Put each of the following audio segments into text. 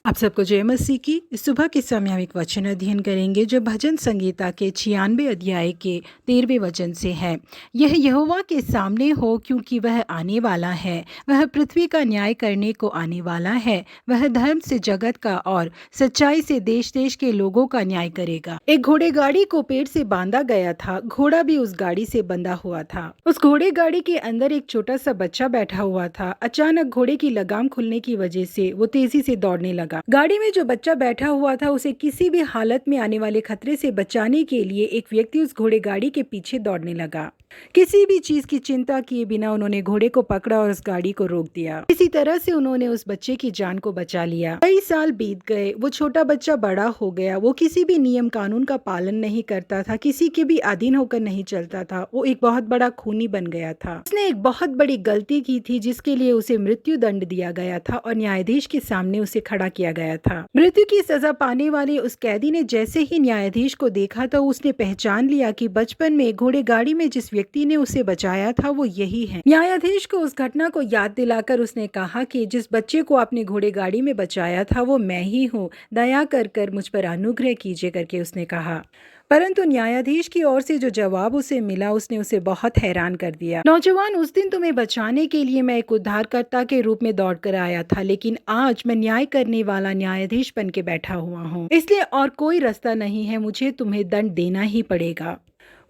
आप सबको जय मसीह की। इस सुबह के समय हम एक वचन अध्ययन करेंगे जो भजन संगीता के 96 अध्याय के 13वें वचन से है। यह यहोवा के सामने हो, क्योंकि वह आने वाला है। वह पृथ्वी का न्याय करने को आने वाला है। वह धर्म से जगत का और सच्चाई से देश देश के लोगों का न्याय करेगा। एक घोड़े गाड़ी को पेड़ से बांधा गया था। घोड़ा भी उस गाड़ी से बंधा हुआ था। उस घोड़े गाड़ी के अंदर एक छोटा सा बच्चा बैठा हुआ था। अचानक घोड़े की लगाम खुलने की वजह से वो तेजी से दौड़ने लगा। गाड़ी में जो बच्चा बैठा हुआ था उसे किसी भी हालत में आने वाले खतरे से बचाने के लिए एक व्यक्ति उस घोड़े गाड़ी के पीछे दौड़ने लगा। किसी भी चीज की चिंता किए बिना उन्होंने घोड़े को पकड़ा और उस गाड़ी को रोक दिया। इसी तरह से उन्होंने उस बच्चे की जान को बचा लिया। कई साल बीत गए। वो छोटा बच्चा बड़ा हो गया। वो किसी भी नियम कानून का पालन नहीं करता था, किसी के भी अधीन होकर नहीं चलता था। वो एक बहुत बड़ा खूनी बन गया था। उसने एक बहुत बड़ी गलती की थी जिसके लिए उसे मृत्यु दंड दिया गया था और न्यायाधीश के सामने उसे खड़ा किया गया था। मृत्यु की सजा पाने वाले उस कैदी ने जैसे ही न्यायाधीश को देखा तो उसने पहचान लिया कि बचपन में घोड़े गाड़ी में जिस व्यक्ति ने उसे बचाया था वो यही है। न्यायाधीश को उस घटना को याद दिलाकर उसने कहा कि जिस बच्चे को आपने घोड़े गाड़ी में बचाया था वो मैं ही हूँ। दया कर मुझ पर अनुग्रह कीजिए करके उसने कहा। परंतु न्यायाधीश की ओर से जो जवाब उसे मिला उसने उसे बहुत हैरान कर दिया। नौजवान, उस दिन तुम्हें बचाने के लिए मैं एक उद्धारकर्ता के रूप में दौड़ कर आया था, लेकिन आज मैं न्याय करने वाला न्यायाधीश बन के बैठा हुआ हूँ। इसलिए और कोई रास्ता नहीं है, मुझे तुम्हें दंड देना ही पड़ेगा।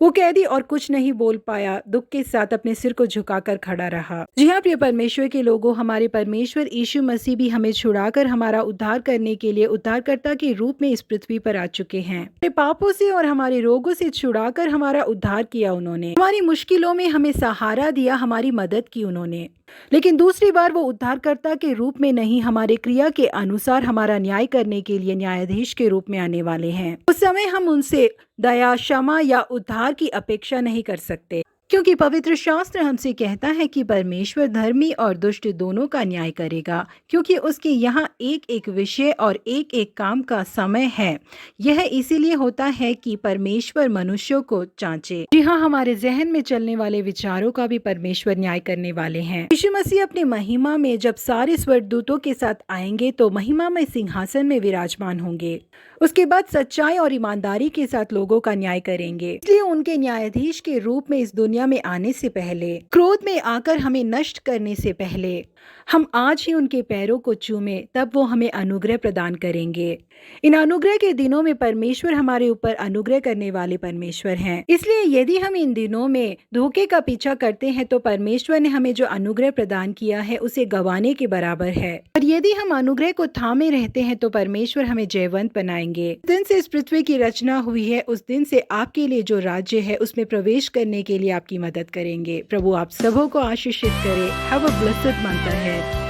वो कैदी और कुछ नहीं बोल पाया। दुख के साथ अपने सिर को झुकाकर खड़ा रहा। जी हाँ प्रिय परमेश्वर के लोगों, हमारे परमेश्वर यीशु मसीह भी हमें छुड़ाकर हमारा उद्धार करने के लिए उद्धारकर्ता के रूप में इस पृथ्वी पर आ चुके हैं। हमारे पापों से और हमारे रोगों से छुड़ाकर हमारा उद्धार किया उन्होंने। हमारी मुश्किलों में हमें सहारा दिया, हमारी मदद की उन्होंने। लेकिन दूसरी बार वो उद्धारकर्ता के रूप में नहीं, हमारे क्रिया के अनुसार हमारा न्याय करने के लिए न्यायाधीश के रूप में आने वाले हैं। उस समय हम उनसे दया, क्षमा या उद्धार की अपेक्षा नहीं कर सकते, क्योंकि पवित्र शास्त्र हमसे कहता है कि परमेश्वर धर्मी और दुष्ट दोनों का न्याय करेगा, क्योंकि उसके यहाँ एक एक विषय और एक एक काम का समय है। यह इसीलिए होता है कि परमेश्वर मनुष्यों को जांचे। जी हाँ, हमारे जहन में चलने वाले विचारों का भी परमेश्वर न्याय करने वाले हैं। यीशु मसीह अपनी महिमा में जब सारे स्वर्गदूतों के साथ आएंगे तो महिमा में सिंहासन में विराजमान होंगे। उसके बाद सच्चाई और ईमानदारी के साथ लोगों का न्याय करेंगे। इसलिए उनके न्यायाधीश के रूप में इस दुनिया में आने से पहले, क्रोध में आकर हमें नष्ट करने से पहले, हम आज ही उनके पैरों को चूमें, तब वो हमें अनुग्रह प्रदान करेंगे। इन अनुग्रह के दिनों में परमेश्वर हमारे ऊपर अनुग्रह करने वाले परमेश्वर हैं। इसलिए यदि हम इन दिनों में धोखे का पीछा करते हैं तो परमेश्वर ने हमें जो अनुग्रह प्रदान किया है उसे गंवाने के बराबर है। और यदि हम अनुग्रह को थामे रहते हैं तो परमेश्वर हमें जयवंत बनाएंगे। उस दिन से इस पृथ्वी की रचना हुई है, उस दिन से आपके लिए जो राज्य है उसमें प्रवेश करने के लिए आपकी मदद करेंगे। प्रभु आप सबों को आशीषित करे। Have a blessed month ahead.